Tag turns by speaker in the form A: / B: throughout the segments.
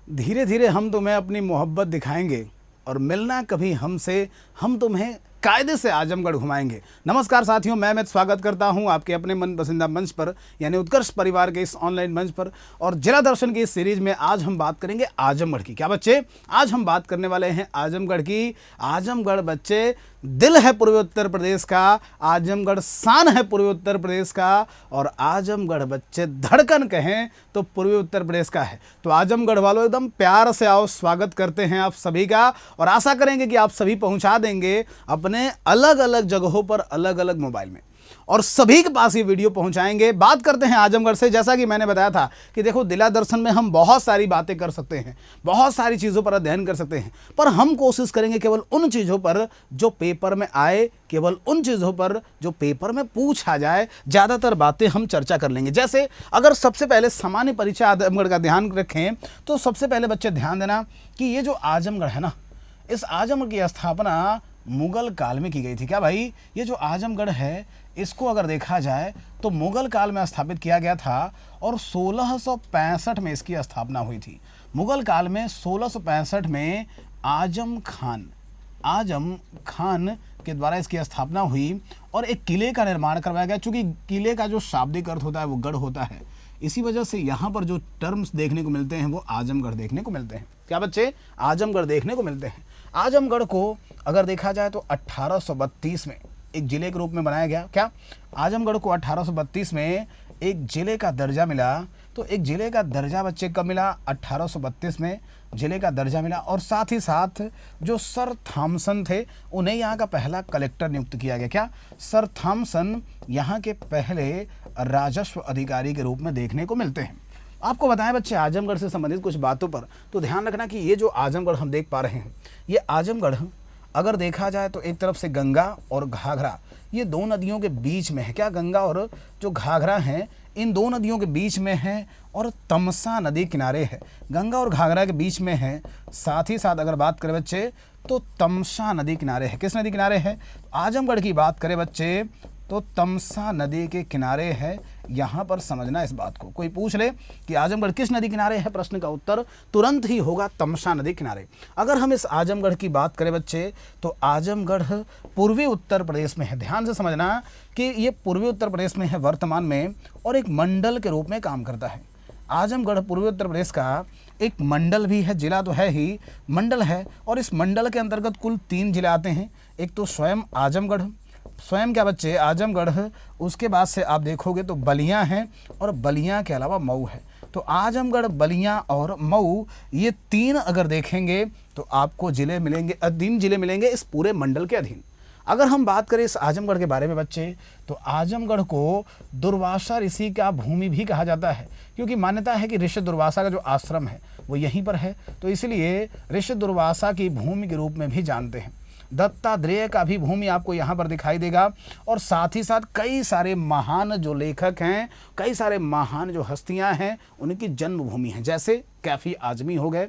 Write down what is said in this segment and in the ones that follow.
A: धीरे धीरे हम तुम्हें अपनी मोहब्बत दिखाएंगे और मिलना कभी हमसे, हम तुम्हें कायदे से आजमगढ़ घुमाएंगे। नमस्कार साथियों, मैं अमित स्वागत करता हूं आपके अपने मन पसंदीदा मंच पर यानी उत्कर्ष परिवार के इस ऑनलाइन मंच पर। और जिला दर्शन की इस सीरीज में आज हम बात करेंगे आजमगढ़ की। क्या बच्चे, आज हम बात करने वाले हैं आजमगढ़ की। आजमगढ़ बच्चे दिल है पूर्वी उत्तर प्रदेश का, आजमगढ़ शान है पूर्वी उत्तर प्रदेश का, और आजमगढ़ बच्चे धड़कन कहें तो पूर्वी उत्तर प्रदेश का है। तो आजमगढ़ वालों एकदम प्यार से आओ, स्वागत करते हैं आप सभी का और आशा करेंगे कि आप सभी पहुंचा देंगे अपने अलग अलग जगहों पर अलग अलग मोबाइल में और सभी के पास ये वीडियो पहुंचाएंगे। बात करते हैं आजमगढ़ से। जैसा कि मैंने बताया था कि देखो, जिला दर्शन में हम बहुत सारी बातें कर सकते हैं, बहुत सारी चीज़ों पर अध्ययन कर सकते हैं, पर हम कोशिश करेंगे केवल उन चीज़ों पर जो पेपर में आए, केवल उन चीज़ों पर जो पेपर में पूछा जाए। ज़्यादातर बातें हम चर्चा कर लेंगे। जैसे अगर सबसे पहले सामान्य परिचय आजमगढ़ का ध्यान रखें तो सबसे पहले बच्चे ध्यान देना कि ये जो आजमगढ़ है ना, इस आजमगढ़ की स्थापना मुगल काल में की गई थी। क्या भाई, ये जो आजमगढ़ है इसको अगर देखा जाए तो मुगल काल में स्थापित किया गया था और 1665 में इसकी स्थापना हुई थी। मुगल काल में 1665 में आजम खान के द्वारा इसकी स्थापना हुई और एक किले का निर्माण करवाया गया। चूंकि किले का जो शाब्दिक अर्थ होता है वो गढ़ होता है, इसी वजह से यहाँ पर जो टर्म्स देखने को मिलते हैं वो आजमगढ़ देखने को मिलते हैं। क्या बच्चे, आजमगढ़ देखने को मिलते हैं। आजमगढ़ को अगर देखा जाए तो 1832 में एक जिले के रूप में बनाया गया। क्या, आजमगढ़ को 1832 में एक जिले का दर्जा मिला। तो एक जिले का दर्जा बच्चे कब मिला? 1832 में जिले का दर्जा मिला। और साथ ही साथ जो सर थॉमसन थे उन्हें यहाँ का पहला कलेक्टर नियुक्त किया गया। क्या, सर थॉमसन यहाँ के पहले राजस्व अधिकारी के रूप में देखने को मिलते हैं। आपको बताएं बच्चे आजमगढ़ से संबंधित कुछ बातों पर, तो ध्यान रखना कि ये जो आजमगढ़ हम देख पा रहे हैं, ये आजमगढ़ अगर देखा जाए तो एक तरफ से गंगा और घाघरा, ये दो नदियों के बीच में है। क्या, गंगा और जो घाघरा हैं इन दो नदियों के बीच में है और तमसा नदी किनारे है। गंगा और घाघरा के बीच में है। साथ ही साथ अगर बात करें बच्चे तो तमसा नदी किनारे है। किस नदी किनारे है? आजमगढ़ की बात करें बच्चे तो तमसा नदी के किनारे है। यहाँ पर समझना इस बात को, कोई पूछ ले कि आजमगढ़ किस नदी किनारे है, प्रश्न का उत्तर तुरंत ही होगा तमसा नदी किनारे। अगर हम इस आजमगढ़ की बात करें बच्चे तो आजमगढ़ पूर्वी उत्तर प्रदेश में है। ध्यान से समझना कि ये पूर्वी उत्तर प्रदेश में है वर्तमान में और एक मंडल के रूप में काम करता है। आजमगढ़ पूर्वी उत्तर प्रदेश का एक मंडल भी है, जिला तो है ही, मंडल है। और इस मंडल के अंतर्गत कुल 3 जिले आते हैं। एक तो स्वयं आजमगढ़, स्वयं क्या बच्चे आजमगढ़, उसके बाद से आप देखोगे तो बलिया हैं और बलिया के अलावा मऊ है। तो आजमगढ़, बलिया और मऊ, ये 3 अगर देखेंगे तो आपको जिले मिलेंगे, 3 जिले मिलेंगे इस पूरे मंडल के अधीन। अगर हम बात करें इस आजमगढ़ के बारे में बच्चे तो आजमगढ़ को दुर्वासा ऋषि का भूमि भी कहा जाता है, क्योंकि मान्यता है कि ऋषि दुर्वासा का जो आश्रम है वो यहीं पर है। तो इसलिए ऋषि दुर्वासा की भूमि के रूप में भी जानते हैं। दत्तात्रेय का भी भूमि आपको यहाँ पर दिखाई देगा। और साथ ही साथ कई सारे महान जो लेखक हैं, कई सारे महान जो हस्तियाँ हैं, उनकी जन्मभूमि है। जैसे कैफी आजमी हो गए,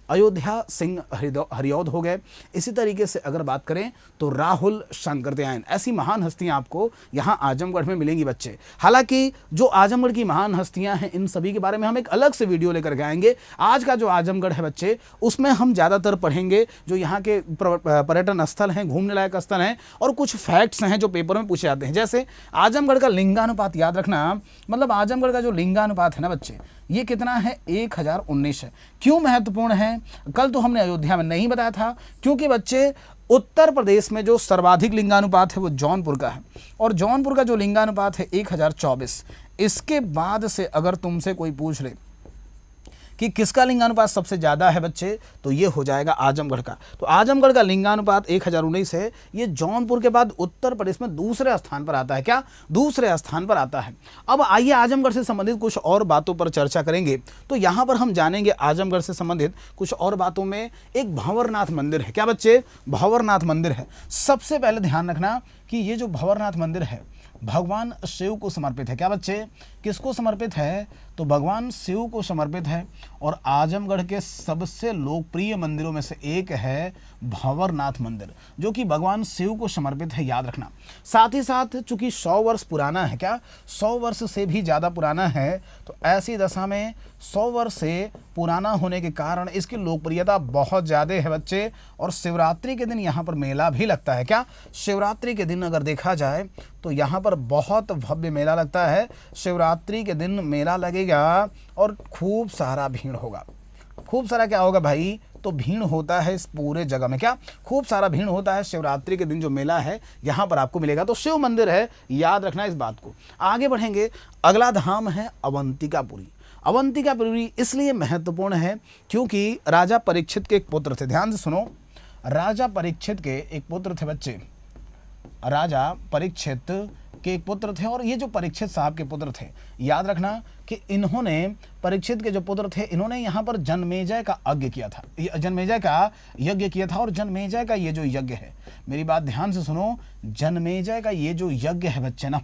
A: अयोध्या सिंह हरिऔध हो गए। इसी तरीके से अगर बात करें तो राहुल शंकरदयायन, ऐसी महान हस्तियां आपको यहाँ आजमगढ़ में मिलेंगी बच्चे। हालांकि जो आजमगढ़ की महान हस्तियां हैं इन सभी के बारे में हम एक अलग से वीडियो लेकर के आएंगे। आज का जो आजमगढ़ है बच्चे उसमें हम ज़्यादातर पढ़ेंगे जो यहाँ के पर्यटन स्थल हैं, घूमने लायक स्थल हैं और कुछ फैक्ट्स हैं जो पेपर में पूछे जाते हैं। जैसे आजमगढ़ का लिंगानुपात याद रखना, मतलब आजमगढ़ का जो लिंगानुपात है ना बच्चे, ये कितना है? 1019 है। क्यों महत्वपूर्ण है? कल तो हमने अयोध्या में नहीं बताया था, क्योंकि बच्चे उत्तर प्रदेश में जो सर्वाधिक लिंगानुपात है वो जौनपुर का है और जौनपुर का जो लिंगानुपात है 1024। इसके बाद से अगर तुमसे कोई पूछ ले कि किसका लिंगानुपात सबसे ज़्यादा है बच्चे, तो ये हो जाएगा आजमगढ़ का। तो आजमगढ़ का लिंगानुपात 1019 है। ये जौनपुर के बाद उत्तर प्रदेश में दूसरे स्थान पर आता है। क्या, दूसरे स्थान पर आता है। अब आइए आजमगढ़ से संबंधित कुछ और बातों पर चर्चा करेंगे। तो यहाँ पर हम जानेंगे आजमगढ़ से संबंधित कुछ और बातों में एक भंवरनाथ मंदिर है। क्या बच्चे, भंवरनाथ मंदिर है। सबसे पहले ध्यान रखना कि ये जो भंवरनाथ मंदिर है भगवान शिव को समर्पित है। क्या बच्चे, किसको समर्पित है? तो भगवान शिव को समर्पित है। और आजमगढ़ के सबसे लोकप्रिय मंदिरों में से एक है भंवरनाथ मंदिर, जो कि भगवान शिव को समर्पित है, याद रखना। साथ ही साथ चूंकि 100 वर्ष पुराना है, क्या 100 वर्ष से भी ज़्यादा पुराना है, तो ऐसी दशा में 100 वर्ष से पुराना होने के कारण इसकी लोकप्रियता बहुत ज़्यादा है बच्चे। और शिवरात्रि के दिन यहाँ पर मेला भी लगता है। क्या, शिवरात्रि के दिन अगर देखा जाए तो यहाँ पर बहुत भव्य मेला लगता है। शिवरात्रि के दिन मेला लगेगा और खूब सारा भीड़ होगा। खूब सारा क्या होगा भाई? तो भीड़ होता है इस पूरे जगह में। क्या, खूब सारा भीड़ होता है शिवरात्रि के दिन, जो मेला है यहाँ पर आपको मिलेगा। तो शिव मंदिर है, याद रखना इस बात को। आगे बढ़ेंगे, अगला धाम है अवंतिकापुरी। अवंतिकापुरी इसलिए महत्वपूर्ण है क्योंकि राजा परीक्षित के एक पुत्र थे। ध्यान से सुनो, राजा परीक्षित के एक पुत्र थे बच्चे, राजा परीक्षित के एक पुत्र थे। और ये जो परीक्षित साहब के पुत्र थे, याद रखना कि इन्होंने, परीक्षित के जो पुत्र थे, इन्होंने यहाँ पर जन्मेजय का यज्ञ किया था। जन्मेजय का यज्ञ किया था। और जन्मेजय का ये जो यज्ञ है, मेरी बात ध्यान से सुनो, जन्मेजय का ये जो यज्ञ है बच्चे ना,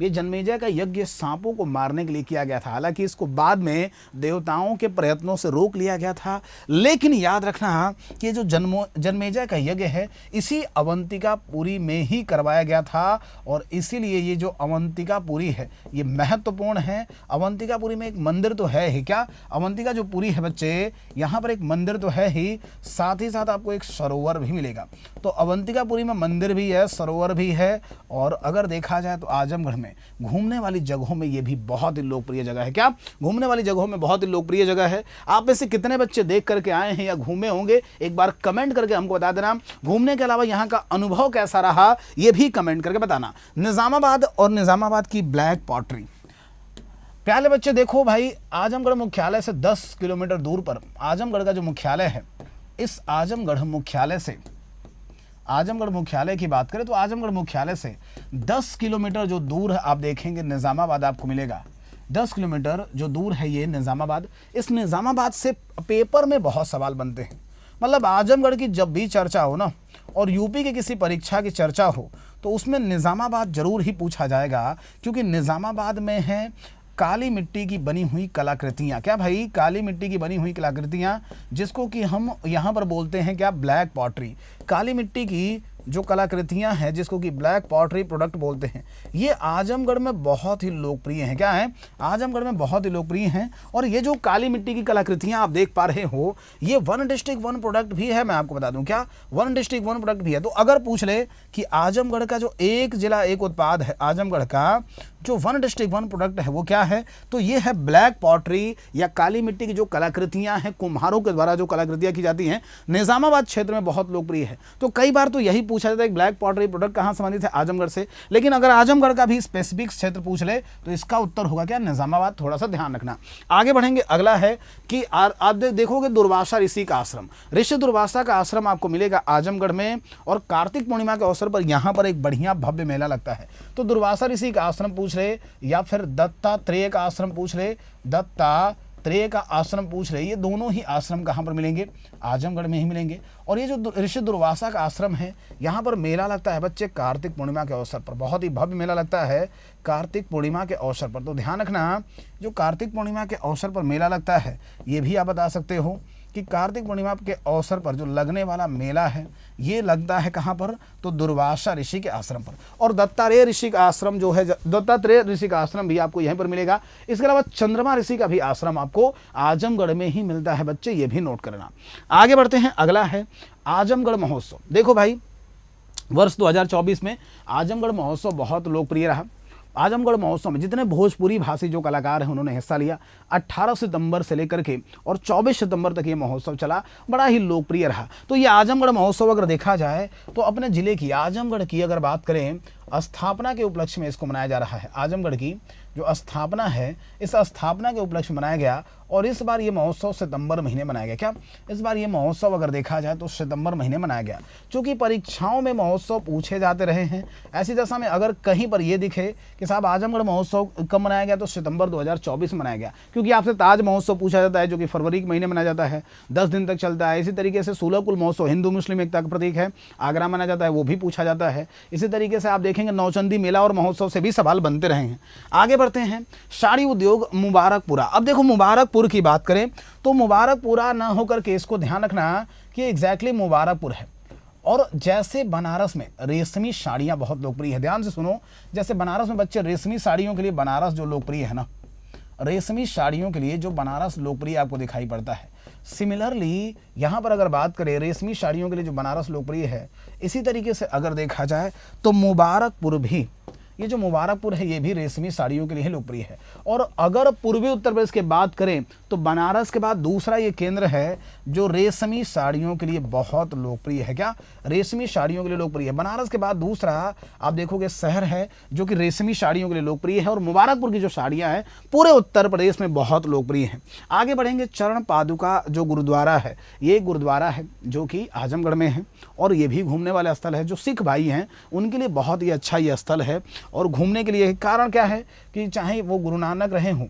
A: ये जन्मेजय का यज्ञ सांपों को मारने के लिए किया गया था। हालांकि इसको बाद में देवताओं के प्रयत्नों से रोक लिया गया था, लेकिन याद रखना कि जो जन्मेजय का यज्ञ है इसी अवंतिकापुरी में ही करवाया गया था। और इसीलिए ये जो अवंतिकापुरी है ये महत्वपूर्ण है। अवंतिकापुरी में एक मंदिर तो है ही। क्या, अवंतिका जो पुरी है बच्चे, यहाँ पर एक मंदिर तो है ही, साथ ही साथ आपको एक सरोवर भी मिलेगा। तो अवंतिकापुरी में मंदिर भी है, सरोवर भी है। और अगर देखा जाए तो आजमगढ़ में घूमने वाली जगहों में ये भी बहुत ही लोकप्रिय जगह है। क्या, घूमने वाली जगहों में बहुत ही लोकप्रिय जगह है। आप में से कितने बच्चे देख करके आए हैं या घूमे होंगे, एक बार कमेंट करके हमको बता देना। घूमने के अलावा यहाँ का अनुभव कैसा रहा, ये भी कमेंट करके बताना। निजामाबाद और निजामाबाद की ब्लैक पॉटरी। प्यारे बच्चे देखो भाई, आजमगढ़ मुख्यालय से 10 किलोमीटर दूर पर आजमगढ़ का जो मुख्यालय है, इस आजमगढ़ मुख्यालय से, आजमगढ़ मुख्यालय की बात करें तो आजमगढ़ मुख्यालय से 10 किलोमीटर जो दूर है, आप देखेंगे निजामाबाद आपको मिलेगा। 10 किलोमीटर जो दूर है ये निजामाबाद। इस निजामाबाद से पेपर में बहुत सवाल बनते हैं। मतलब आजमगढ़ की जब भी चर्चा हो ना, और यूपी की किसी परीक्षा की चर्चा हो, तो उसमें निजामाबाद जरूर ही पूछा जाएगा, क्योंकि निजामाबाद में है काली मिट्टी की बनी हुई कलाकृतियाँ। क्या भाई, काली मिट्टी की बनी हुई कलाकृतियाँ, जिसको कि हम यहाँ पर बोलते हैं क्या, ब्लैक पॉटरी। काली मिट्टी की जो कलाकृतियाँ हैं जिसको कि ब्लैक पॉटरी प्रोडक्ट बोलते हैं, ये आजमगढ़ में बहुत ही लोकप्रिय हैं। क्या है, आजमगढ़ में बहुत ही लोकप्रिय हैं। और ये जो काली मिट्टी की कलाकृतियाँ आप देख पा रहे हो, ये 1 डिस्ट्रिक्ट 1 प्रोडक्ट भी है। मैं आपको बता दूं, क्या 1 डिस्ट्रिक्ट 1 प्रोडक्ट भी है। तो अगर पूछ ले कि आजमगढ़ का जो एक जिला एक उत्पाद है, आजमगढ़ का जो 1 डिस्ट्रिक्ट 1 प्रोडक्ट है वो क्या है, तो ये है ब्लैक पॉटरी या काली मिट्टी की जो कलाकृतियाँ हैं, कुम्हारों के द्वारा जो कलाकृतियाँ की जाती हैं, निजामाबाद क्षेत्र में बहुत लोकप्रिय है। तो कई बार तो यही पूछा जाता है कि ब्लैक पॉटरी प्रोडक्ट कहाँ संबंधित है, आजमगढ़ से। लेकिन अगर आजमगढ़ का भी स्पेसिफिक क्षेत्र पूछ ले तो इसका उत्तर होगा क्या, निजामाबाद। थोड़ा सा ध्यान रखना। आगे बढ़ेंगे, अगला है कि आप देखोगे दुर्वासा ऋषि का आश्रम। ऋषि दुर्वासा का आश्रम आपको मिलेगा आजमगढ़ में। और कार्तिक पूर्णिमा के अवसर पर यहाँ पर एक बढ़िया भव्य मेला लगता है। तो दुर्वासा ऋषि का आश्रम पूछ रहे या फिर दत्तात्रेय का आश्रम पूछ रहे, दत्तात्रेय का आश्रम पूछ रहे, ये दोनों ही आश्रम कहाँ पर मिलेंगे, आजमगढ़ में ही मिलेंगे। और ये जो ऋषि दुर्वासा का आश्रम है, यहाँ पर मेला लगता है बच्चे कार्तिक पूर्णिमा के अवसर पर। बहुत ही भव्य मेला लगता है कार्तिक पूर्णिमा के अवसर पर। तो ध्यान रखना, जो कार्तिक पूर्णिमा के अवसर पर मेला लगता है, ये भी आप बता सकते हो कि कार्तिक पूर्णिमा के अवसर पर जो लगने वाला मेला है ये लगता है कहाँ पर, तो दुर्वासा ऋषि के आश्रम पर। और दत्तात्रेय ऋषि का आश्रम जो है, दत्तात्रेय ऋषि का आश्रम भी आपको यहीं पर मिलेगा। इसके अलावा चंद्रमा ऋषि का भी आश्रम आपको आजमगढ़ में ही मिलता है बच्चे, ये भी नोट करना। आगे बढ़ते हैं, अगला है आजमगढ़ महोत्सव। देखो भाई, वर्ष 2024 में आजमगढ़ महोत्सव बहुत लोकप्रिय रहा। आजमगढ़ महोत्सव में जितने भोजपुरी भाषी जो कलाकार हैं उन्होंने हिस्सा लिया। 18 सितंबर से लेकर के और 24 सितंबर तक ये महोत्सव चला, बड़ा ही लोकप्रिय रहा। तो ये आजमगढ़ महोत्सव अगर देखा जाए तो अपने ज़िले की, आजमगढ़ की अगर बात करें, स्थापना के उपलक्ष्य में इसको मनाया जा रहा है। आजमगढ़ की जो स्थापना है, इस स्थापना के उपलक्ष्य में मनाया गया। और इस बार ये महोत्सव सितंबर महीने मनाया गया। क्या इस बार ये महोत्सव अगर देखा जाए तो सितंबर महीने मनाया गया, क्योंकि परीक्षाओं में महोत्सव पूछे जाते रहे हैं। ऐसी दशा में अगर कहीं पर ये दिखे कि साहब आजमगढ़ महोत्सव कब मनाया गया, तो सितंबर 2024 में मनाया गया, क्योंकि आपसे ताज महोत्सव पूछा जाता है जो कि फरवरी के महीने मनाया जाता है, 10 दिन तक चलता है। इसी तरीके से सूलकुल महोत्सव हिंदू मुस्लिम एकता का प्रतीक है, आगरा मनाया जाता है, वो भी पूछा जाता है। इसी तरीके से आप देखेंगे नौचंदी मेला और महोत्सव से भी सवाल बनते रहे हैं। आगे बढ़ते हैं, साड़ी उद्योग मुबारकपुरा। अब देखो मुबारकपुर की बात करें तो मुबारकपुरा ना होकर के इसको ध्यान रखना कि एग्जैक्टली मुबारकपुर है। और जैसे बनारस में रेशमी साड़ियाँ बहुत लोकप्रिय है, ध्यान से सुनो, जैसे बनारस में बच्चे रेशमी साड़ियों के लिए बनारस जो लोकप्रिय है ना, रेशमी साड़ियों के लिए जो बनारस लोकप्रिय आपको दिखाई पड़ता है, सिमिलरली यहाँ पर अगर बात करें रेशमी साड़ियों के लिए जो बनारस लोकप्रिय है, इसी तरीके से अगर देखा जाए तो मुबारकपुर भी, ये जो मुबारकपुर है ये भी रेशमी साड़ियों के लिए लोकप्रिय है। और अगर पूर्वी उत्तर प्रदेश की बात करें तो बनारस के बाद दूसरा ये केंद्र है जो रेशमी साड़ियों के लिए बहुत लोकप्रिय है। क्या रेशमी साड़ियों के लिए लोकप्रिय है। बनारस के बाद दूसरा आप देखोगे शहर है जो कि रेशमी साड़ियों के लिए लोकप्रिय है, और मुबारकपुर की जो साड़ियाँ हैं पूरे उत्तर प्रदेश में बहुत लोकप्रिय हैं। आगे बढ़ेंगे, चरण पादुका जो गुरुद्वारा है, ये गुरुद्वारा है जो कि आजमगढ़ में है, और ये भी घूमने वाला स्थल है। जो सिख भाई हैं उनके लिए बहुत ही अच्छा ये स्थल है और घूमने के लिए। कारण क्या है कि चाहे वो गुरु नानक रहे हों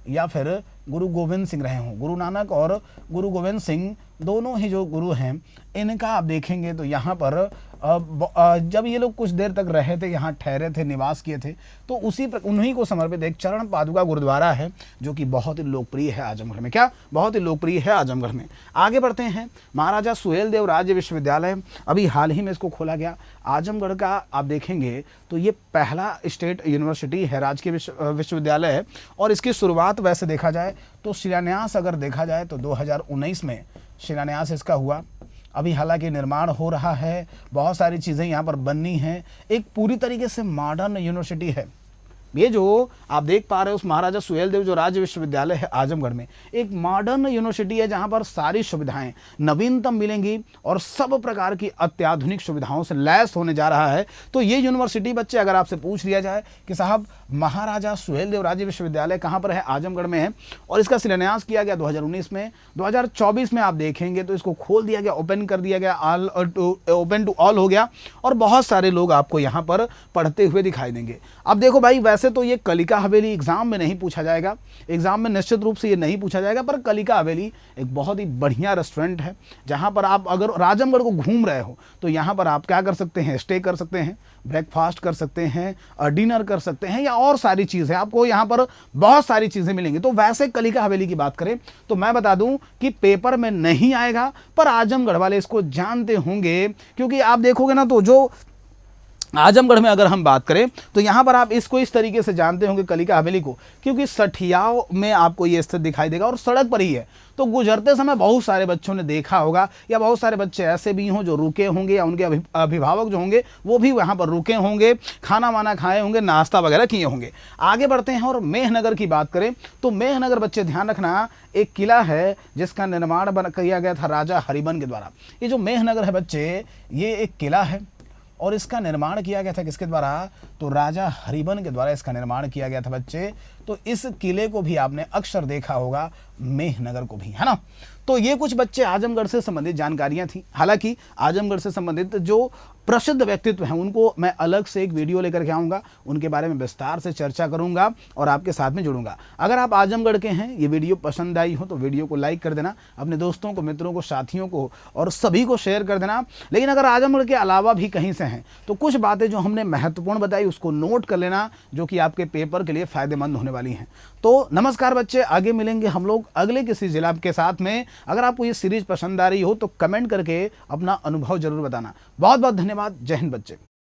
A: या फिर गुरु गोविंद सिंह रहे हों, गुरु नानक और गुरु गोविंद सिंह दोनों ही जो गुरु हैं, इनका आप देखेंगे तो यहाँ पर जब ये लोग कुछ देर तक रहे थे, यहाँ ठहरे थे, निवास किए थे, तो उन्हीं को समर्पित एक चरण पादुका गुरुद्वारा है जो कि बहुत ही लोकप्रिय है आजमगढ़ में। क्या बहुत ही लोकप्रिय है आजमगढ़ में। आगे बढ़ते हैं, महाराजा सुहेलदेव राज्य विश्वविद्यालय, अभी हाल ही में इसको खोला गया। आजमगढ़ का आप देखेंगे तो ये पहला स्टेट यूनिवर्सिटी है, राजकीय विश्वविद्यालय है, और इसकी शुरुआत वैसे देखा जाए तो शिलान्यास अगर देखा जाए तो 2019 में शिलान्यास इसका हुआ। अभी हालांकि निर्माण हो रहा है, बहुत सारी चीज़ें यहाँ पर बननी हैं, एक पूरी तरीके से मॉडर्न यूनिवर्सिटी है। ये जो आप देख पा रहे हो उस महाराजा सुहेलदेव जो राज्य विश्वविद्यालय है आजमगढ़ में, एक मॉडर्न यूनिवर्सिटी है जहाँ पर सारी सुविधाएं नवीनतम मिलेंगी और सब प्रकार की अत्याधुनिक सुविधाओं से लैस होने जा रहा है। तो ये यूनिवर्सिटी बच्चे अगर आपसे पूछ लिया जाए कि साहब महाराजा सुहेलदेव राज्य विश्वविद्यालय कहाँ पर है, आजमगढ़ में है, और इसका शिलान्यास किया गया 2019 में। 2024 में आप देखेंगे तो इसको खोल दिया गया, ओपन कर दिया गया, ओपन टू ऑल हो गया, और बहुत सारे लोग आपको यहाँ पर पढ़ते हुए दिखाई देंगे। अब देखो भाई, वैसे तो ये कलिका हवेली एग्जाम में नहीं पूछा जाएगा, एग्जाम में निश्चित रूप से ये नहीं पूछा जाएगा, पर कलिका हवेली एक बहुत ही बढ़िया रेस्टोरेंट है जहां पर आप अगर आजमगढ़ को घूम रहे हो तो यहां पर आप क्या कर सकते हैं, स्टे कर सकते हैं, ब्रेकफास्ट कर सकते हैं, डिनर कर सकते हैं, या और सारी चीज़ें आपको यहाँ पर बहुत सारी चीज़ें मिलेंगी। तो वैसे कलिका हवेली की बात करें तो मैं बता दूं कि पेपर में नहीं आएगा, पर आजमगढ़ वाले इसको जानते होंगे, क्योंकि आप देखोगे ना तो जो आजमगढ़ में अगर हम बात करें तो यहाँ पर आप इसको इस तरीके से जानते होंगे कलिका हवेली को, क्योंकि सठियाव में आपको ये स्थित दिखाई देगा और सड़क पर ही है। तो गुजरते समय बहुत सारे बच्चों ने देखा होगा, या बहुत सारे बच्चे ऐसे भी हों जो रुके होंगे, या उनके अभिभावक जो होंगे वो भी वहाँ पर रुके होंगे, खाना वाना खाए होंगे, नाश्ता वगैरह किए होंगे। आगे बढ़ते हैं और मेहनगर की बात करें तो मेहनगर बच्चे ध्यान रखना, एक किला है जिसका निर्माण किया गया था राजा हरिबन के द्वारा। ये जो मेहनगर है बच्चे, ये एक किला है और इसका निर्माण किया गया था किसके द्वारा, तो राजा हरिबन के द्वारा इसका निर्माण किया गया था बच्चे। तो इस किले को भी आपने अक्सर देखा होगा, मेहनगर को भी, है ना। तो ये कुछ बच्चे आजमगढ़ से संबंधित जानकारियां थी। हालांकि आजमगढ़ से संबंधित जो प्रसिद्ध व्यक्तित्व हैं उनको मैं अलग से एक वीडियो लेकर के आऊँगा, उनके बारे में विस्तार से चर्चा करूँगा और आपके साथ में जुड़ूंगा। अगर आप आजमगढ़ के हैं, ये वीडियो पसंद आई हो तो वीडियो को लाइक कर देना, अपने दोस्तों को, मित्रों को, साथियों को और सभी को शेयर कर देना। लेकिन अगर आजमगढ़ के अलावा भी कहीं से हैं तो कुछ बातें जो हमने महत्वपूर्ण बताई उसको नोट कर लेना, जो कि आपके पेपर के लिए फ़ायदेमंद होने वाली हैं। तो नमस्कार बच्चे, आगे मिलेंगे हम लोग अगले किसी जिला के साथ में। अगर आपको ये सीरीज पसंद आ रही हो तो कमेंट करके अपना अनुभव जरूर बताना। बहुत बहुत धन्यवाद। जय हिंद बच्चे।